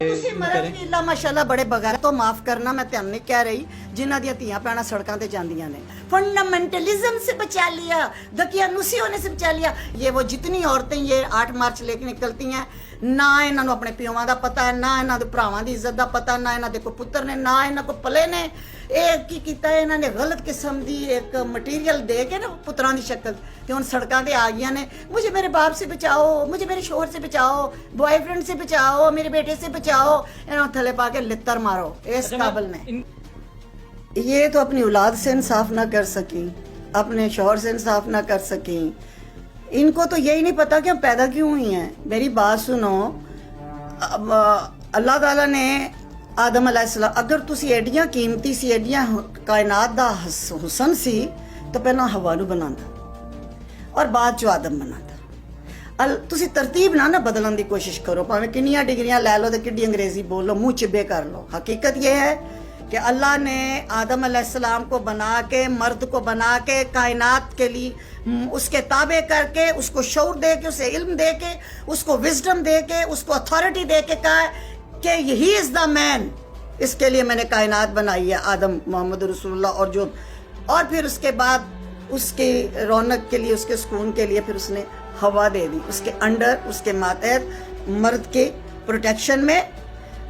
ਤੁਸੀਂ ਮਰਨ ਦੀ ਅੱਲਾ ਮਾਸ਼ਾਅੱਲਾ ਬੜੇ ਬਗੈਰ ਤੋਂ ਮਾਫ करना, मैं ਤੁਹਾਨੂੰ नहीं कह रही जिन्हां ਦੀਆਂ ਧੀਆਂ ਭੈਣਾਂ ਸੜਕਾਂ ਤੇ ਜਾਂਦੀਆਂ ਨੇ फंडामेंटलिज्म से बचा लिया, दकियानुसी होने से बचा लिया। ये वो जितनी औरतें ये 8 मार्च लेके निकलती हैं, ना ਇਹਨਾਂ ਨੂੰ ਆਪਣੇ ਪਿਓਾਂ ਦਾ ਪਤਾ ਹੈ, ਨਾ ਇਹਨਾਂ ਦੇ ਭਰਾਵਾਂ ਦੀ ਇੱਜ਼ਤ ਦਾ ਪਤਾ, ਨਾ ਇਹਨਾਂ ਦੇ ਕੋਈ ਪੁੱਤਰ ਨੇ, ਨਾ ਇਹਨਾਂ ਕੋ ਪਲੇ ਨੇ। ਇਹ ਕੀ ਕੀਤਾ ਇਹਨਾਂ ਨੇ ਗਲਤ ਕਿਸਮ ਦੀ ਇੱਕ ਮਟੀਰੀਅਲ ਦੇ ਕੇ ਨਾ ਪੁੱਤਰਾਂ ਦੀ ਸ਼ਕਲ ਤੇ ਹੁਣ ਸੜਕਾਂ ਤੇ ਆ ਗਈਆਂ ਨੇ। मुझे मेरे बाप से बचाओ, मुझे मेरे शोहर से बचाओ, बॉयफ्रेंड से बचाओ, मेरे बेटे से बचाओ। इन्होंने थले पा के लित्तर मारो इस काबिल में। ये तो अपनी औलाद से इंसाफ ना कर सकी, अपने शोहर से इंसाफ ना कर सकी। इनको तो यही नहीं पता कि हम पैदा क्यों हुई हैं। मेरी बात सुनो, अल्लाह ताला ने आदम अलैहिस्सलाम, अगर तुसी एडियां कीमती सी, एडियां कायनात दा हुसन सी, तो पहला हवा नूं बनांदा और बाद चो आदम बनांदा। तुसी तरतीब ना बदलने की कोशिश करो, भावें किन्नियां डिग्रियां लै लो, तो किड्डी अंग्रेजी बोल लो, मुंह चिब्बे कर लो। हकीकत ये है कि अल्लाह ने आदम अलैहिस्सलाम को बना के, मर्द को बना के, कायनात के लिए उसके ताबे करके, उसको शऊर दे के, उसे इल्म दे के, उसको विजडम दे के, उसको अथॉरिटी दे के कहा कि यही इज़ द मैन, इसके लिए मैंने कायनात बनाई है, आदम मोहम्मद रसूलुल्लाह। और फिर उसके बाद उसके रौनक के लिए, उसके सुकून के लिए फिर उसने हवा दे दी उसके अंडर, उसके मातहत, मर्द के प्रोटेक्शन में।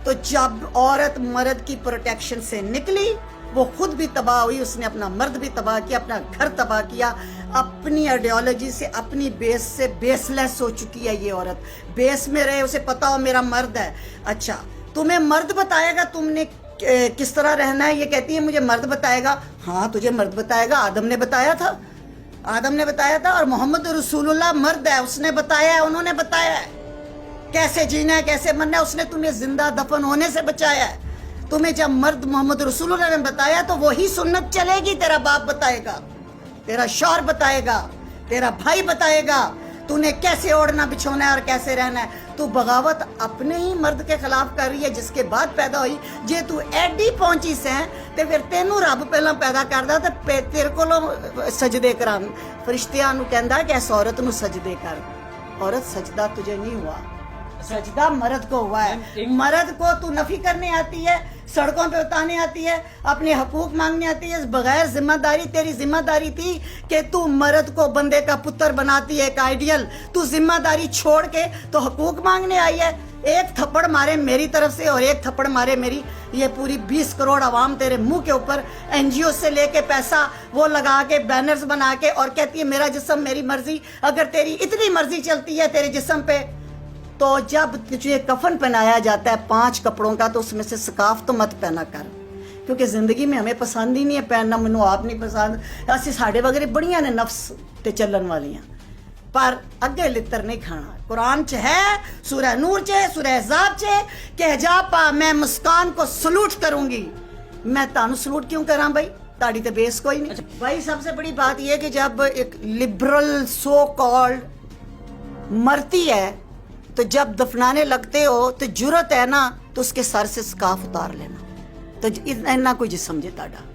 तो जब औरत मर्द की प्रोटेक्शन से निकली, वो खुद भी तबाह हुई, उसने अपना मर्द भी तबाह किया, अपना घर तबाह किया, अपनी आइडियोलॉजी से, अपनी बेस से बेसलेस हो चुकी है ये औरत। बेस में रहे, उसे पता हो मेरा मर्द है। अच्छा, तुम्हें मर्द बताएगा तुमने किस तरह रहना है, ये कहती है मुझे मर्द बताएगा। हाँ, तुझे मर्द बताएगा, आदम ने बताया था, आदम ने बताया था, और मोहम्मद रसूलुल्लाह मर्द है, उसने बताया है, उन्होंने बताया है कैसे जीना है, कैसे मरना है। उसने तुम्हें जिंदा दफन होने से बचाया है। तुम्हें जब मर्द मोहम्मद रसूलुल्लाह ने बताया तो वही सुन्नत चलेगी। तेरा बाप बताएगा, तेरा शौहर बताएगा, तेरा भाई बताएगा तूने कैसे ओढ़ना बिछोना है और कैसे रहना है। तू बगावत अपने ही मर्द के खिलाफ कर रही है जिसके बाद पैदा हुई। जे तू एडी पहुंची से ते फिर तेनू रब पहला पैदा करदा ते तेरे कोलों सजदे करा। फरिश्तियां नू कहंदा कि इस औरत नू सजदे कर। औरत सजदा तुझे नहीं हुआ, सजदा मर्द को हुआ है। मर्द को तू नफी करने आती है, सड़कों पे उतारने आती है, अपने हकूक मांगने आती है। बगैर जिम्मेदारी, तेरी जिम्मेदारी थी कि तू मर्द को बंदे का पुत्र बनाती है, एक आइडियल। तू जिम्मेदारी छोड़ के तो हकूक मांगने आई है। एक थप्पड़ मारे मेरी तरफ से और एक थप्पड़ मारे मेरी, ये पूरी 20 करोड़ आवाम तेरे मुंह के ऊपर एनजीओ से लेके पैसा वो लगा के बैनर्स बना के और कहती है मेरा जिस्म मेरी मर्जी। अगर तेरी इतनी मर्जी चलती है तेरे जिस्म पे, तो जब तुझे कफन पहनाया जाता है 5 कपड़ों का, तो उसमें से स्काफ तो मत पहना कर, क्योंकि जिंदगी में हमें पसंद ही नहीं है पहनना। मैनू आप नहीं पसंद। असी साढ़े वगैरह बड़ियां ने नफ्स ते चलन वालियां, पर अगे लित्र नहीं खाना। कुरान च है, सूरह नूर च, सूरह अहज़ाब च कि हिजाब पा, मैं मुस्कान को सलूट करूंगी। मैं तानू सलूट क्यों करा भाई, ताड़ी ते बेस कोई नहीं। भाई सबसे बड़ी बात यह कि जब एक लिबरल सो कॉल्ड मरती है, तो जब दफनाने लगते हो तो जुर्रत है ना, तो उसके सर से स्काफ उतार लेना। तो इतना कोई जिस्म जे ताड़ा,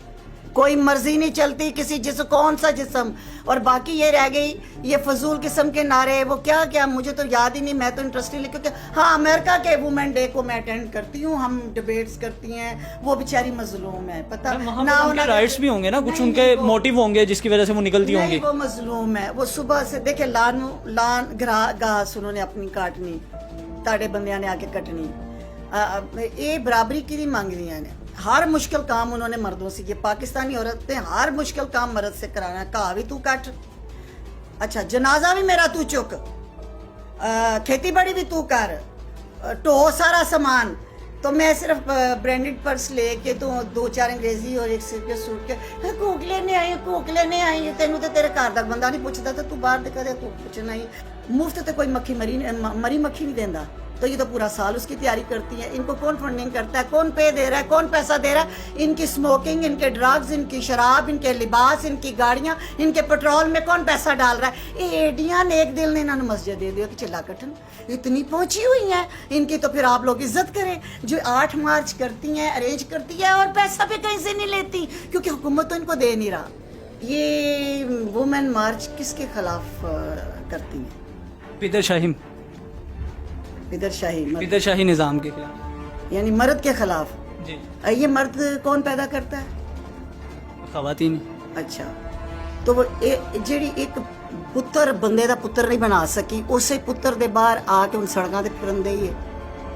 कोई मर्जी नहीं चलती किसी जिस्म, कौन सा जिस्म। और बाकी ये रह गई ये फजूल किस्म के नारे, वो क्या क्या मुझे तो याद ही नहीं, मैं तो इंटरेस्ट नहीं, क्योंकि हाँ अमेरिका के वुमेन डे को मैं अटेंड करती हूँ, हम डिबेट्स करती हैं। वो बेचारी मजलूम है, पता ना, उनके राइट्स भी होंगे ना, कुछ उनके मोटिव होंगे जिसकी वजह से वो निकलती होंगी। वो मजलूम है, वो सुबह से देखे लान घास उन्होंने अपनी काटनी, ताड़े बंदियां ने आके कटनी। ये बराबरी की नहीं मांग रही है। हर मुश्किल काम उन्होंने मर्दों से किया। पाकिस्तानी औरतें हर मुश्किल काम मर्द से कराना। कहा भी तू कट, अच्छा जनाजा भी मेरा तू चुक, खेती बाड़ी भी तू कर, ढो सारा सामान। तो मैं सिर्फ ब्रांडेड पर्स लेके तो 2-4 अंग्रेजी और एक सिर के सूट के कूक लेने आई। तेनू तो तेरे घर का बंदा नहीं पूछता, तो तू बाहर कदे तू पूछना ही। मुफ्त तो कोई मक्खी मरी मक्खी नहीं देता। तो ये तो पूरा साल उसकी तैयारी करती है। इनको कौन फंडिंग करता है, कौन पे दे रहा है, कौन पैसा दे रहा है? इनकी स्मोकिंग, इनके ड्रग्स, इनकी शराब, इनके लिबास, इनकी गाड़ियां, इनके पेट्रोल में कौन पैसा डाल रहा है? ये एडियां ने एक दिल ने इन्होंने मस्जिद दे दिया कि चिल्ला कटन, इतनी पहुंची हुई हैं इनकी। तो फिर आप लोग इज्जत करें जो 8 मार्च करती हैं, अरेंज करती है और पैसा भी कहीं से नहीं लेती, क्योंकि हुकूमत तो इनको दे नहीं रहा। ये वुमेन मार्च किसके खिलाफ करती हैं? पिदरशाही पिदरशाही निज़ाम के खिलाफ। یعنی مرد کے خلاف. جی یہ مرد کون پیدا کرتا ہے؟ خواتین. اچھا تو وہ جیڑی ایک پتر بندے دا پتر نہیں بنا سکی اسے پتر دے باہر آ کے ان سڑکاں تے پھرن دے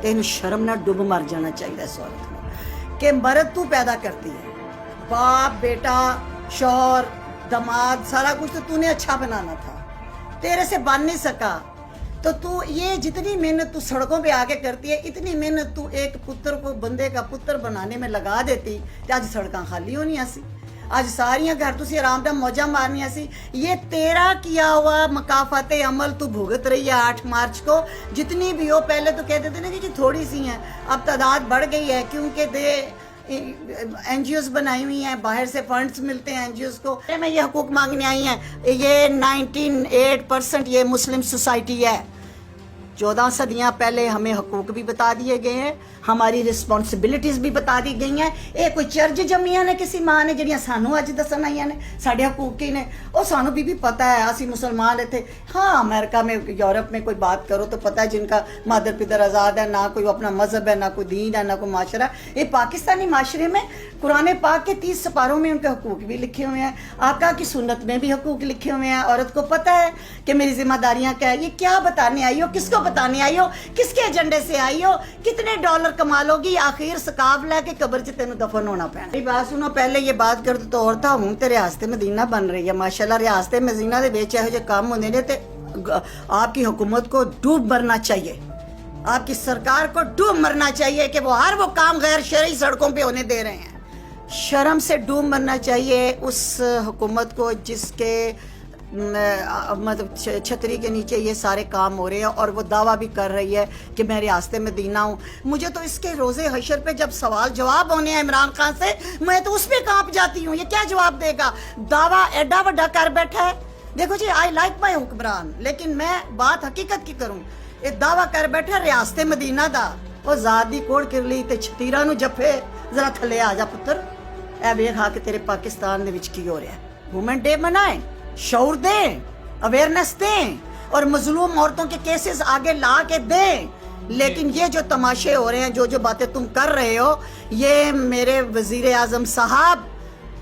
تینوں شرم نہ ڈب مر جانا چاہیے اس عورت کو کہ مرد تو پیدا کرتی ہے. باپ بیٹا شوہر دماد سارا کچھ تو نے اچھا بنانا تھا, تیرے سے بن نہیں سکا. تو یہ جتنی محنت تو سڑکوں پہ آگے کرتی ہے اتنی محنت تو ایک پتر کو بندے کا پتر بنانے میں لگا دیتی کہ آج سڑکاں خالی ہونی سی, آج ساریاں گھر تو سی آرام دہ موجہ مارنی سی. یہ تیرا کیا ہوا مکافات عمل تو بھگت رہی ہے 8 مارچ کو. جتنی بھی ہو پہلے تو کہتے تھے نا کہ تھوڑی سی ہیں, اب تعداد بڑھ گئی ہے کیونکہ این جی اوز بنائی ہوئی ہیں, باہر سے فنڈز ملتے ہیں این جی اوز کو. میں یہ حقوق مانگنے آئی ہیں. یہ 98% یہ مسلم سوسائٹی ہے. 14 صدیاں پہلے ہمیں حقوق بھی بتا دیے گئے ہیں, ہماری رسپانسبلٹیز بھی بتا دی گئی ہیں. یہ کوئی چرچ جمیاں نے کسی ماں نے جڑیاں سانو اج دسن آئی نے ساڈے حقوق کی نے, وہ سانو بھی پتہ ہے اسی مسلمان تھے. ہاں امریکہ میں یورپ میں کوئی بات کرو تو پتہ ہے جن کا مادر پدر آزاد ہے, نہ کوئی اپنا مذہب ہے, نہ کوئی دین ہے, نہ کوئی معاشرہ. یہ پاکستانی معاشرے میں قرآن پاک کے 30 سپاروں میں ان کے حقوق بھی لکھے ہوئے ہیں, آقا کی سنت میں بھی حقوق لکھے ہوئے ہیں. عورت کو پتہ ہے کہ میری ذمہ داریاں کیا ہے. یہ کیا بتانے آئی ہو, کس کو بتانے آئی ہو, کس کے ایجنڈے سے آئی ہو, کتنے ڈالر کما لو گی, آخر سکاف لے کے قبر چ تینوں دفن ہونا پینا. میری بات سنو, پہلے یہ بات کر تو اور تھا ہوں تے ریاست مدینہ بن رہی ہے ماشاءاللہ. ریاست مدینہ دے وچ ایہو جے کام ہوندے نے تے آپ کی حکومت کو ڈوب مرنا چاہیے, آپ کی سرکار کو ڈوب مرنا چاہیے کہ وہ ہر وہ کام غیر شرعی سڑکوں پہ ہونے دے رہے ہیں. شرم سے ڈوب مرنا چاہیے اس حکومت کو جس کے مطلب چھتری کے نیچے یہ سارے کام ہو رہے ہیں اور وہ دعویٰ بھی کر رہی ہے کہ میں ریاست مدینہ ہوں. مجھے تو اس کے روزے حشر پہ جب سوال جواب ہونے ہیں عمران خان سے, میں تو اس پہ کانپ جاتی ہوں. یہ کیا جواب دے گا؟ دعویٰ ایڈا وڈا کر بیٹھا ہے. دیکھو جی آئی لائک مائی حکمران, لیکن میں بات حقیقت کی کروں. یہ دعویٰ کر بیٹھا ریاست مدینہ دا, وہ ذات دی کوڑ کر لی تے چھتیرا نو جفے ذرا تھلے آ جا پتر, اے ویکھ آ کے تیرے پاکستان دے وچ کی ہو رہا ہے. وومن ڈے منائیں, شعور دیں, اویئرنیس دیں اور مظلوم عورتوں کے کیسز آگے لا کے دیں. لیکن یہ جو تماشے ہو رہے ہیں, جو باتیں تم کر رہے ہو, یہ میرے وزیر اعظم صاحب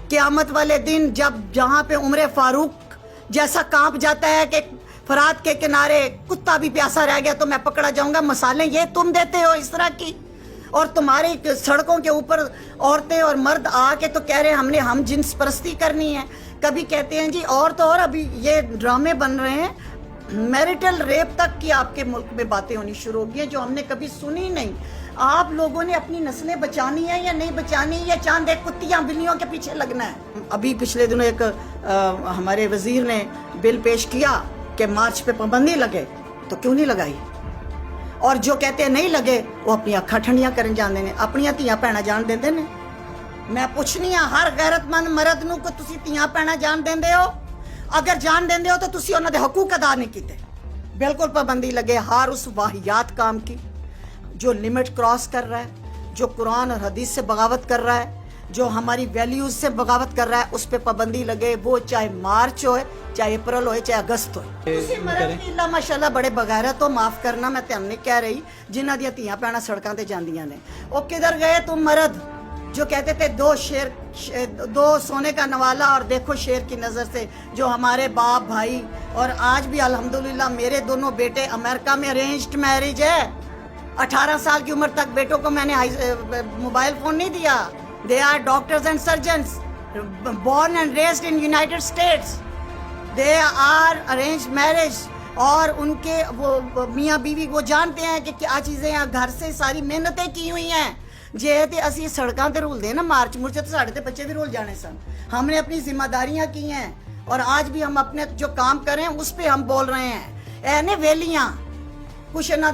قیامت والے دن جب جہاں پہ عمر فاروق جیسا کانپ جاتا ہے کہ فرات کے کنارے کتا بھی پیاسا رہ گیا تو میں پکڑا جاؤں گا, مثالیں یہ تم دیتے ہو اس طرح کی. اور تمہاری سڑکوں کے اوپر عورتیں اور مرد آ کے تو کہہ رہے ہیں ہم جنس پرستی کرنی ہے. کبھی کہتے ہیں جی اور تو اور ابھی یہ ڈرامے بن رہے ہیں, میریٹل ریپ تک کی آپ کے ملک میں باتیں ہونی شروع ہو گئی ہیں جو ہم نے کبھی سنی نہیں. آپ لوگوں نے اپنی نسلیں بچانی ہے یا نہیں بچانی, یا چاند ایک کتیاں بلیوں کے پیچھے لگنا ہے؟ ابھی پچھلے دنوں ایک ہمارے وزیر نے بل پیش کیا کہ مارچ پہ پابندی لگے, تو کیوں نہیں لگائی؟ اور جو کہتے ہیں نہیں لگے وہ اپنی اکھاں ٹھنڈیاں کرن جاندے نے, اپنی تیاں بھیڑاں جان دیندے نے. میں پوچھنی ہاں ہر غیرت مند مرد نو کہ تسی تیاں بھیڑاں جان دیندے ہو؟ اگر جان دیندے ہو تو تسی انہاں دے حقوق ادا نہیں کیتے. بالکل پابندی لگے ہر اس واہیات کام کی جو لمٹ کراس کر رہا ہے, جو قرآن اور حدیث سے بغاوت کر رہا ہے, جو ہماری ویلیوز سے بغاوت کر رہا ہے, اس پہ پابندی لگے. وہ چاہے مارچ ہوئے, چاہے اپریل ہوئے, چاہے اگست ہوئے. تسی مرد بھی اللہ ماشاءاللہ بڑے بغیرت ہو, معاف کرنا میں تم نہیں کہہ رہی, جنہاں دیاں تیاں بھیڑاں سڑکاں تے جاندیاں نے. وہ کدھر گئے تم مرد جو کہتے تھے دو سونے کا نوالا اور دیکھو شیر کی نظر سے, جو ہمارے باپ بھائی, اور آج بھی الحمدللہ میرے دونوں بیٹے امریکہ میں ارینجڈ میرج ہے. 18 سال کی عمر تک بیٹوں کو میں نے موبائل فون نہیں دیا. They are doctors and surgeons, born and raised in United States. They are arranged marriage. اور ان کے وہ میاں بیوی وہ جانتے ہیں کہ کیا چیزیں ہیں, گھر سے ساری محنتیں کی ہوئی ہیں. جے تے اسی سڑکاں تے رول دے نا مارچ مرچ تو ساڑھے تے بچے بھی رول جانے سن. ہم نے اپنی ذمہ داریاں کی ہیں اور آج بھی ہم اپنے جو کام کریں اس پہ ہم بول رہے ہیں. اے نے ویلیاں کچھ نہ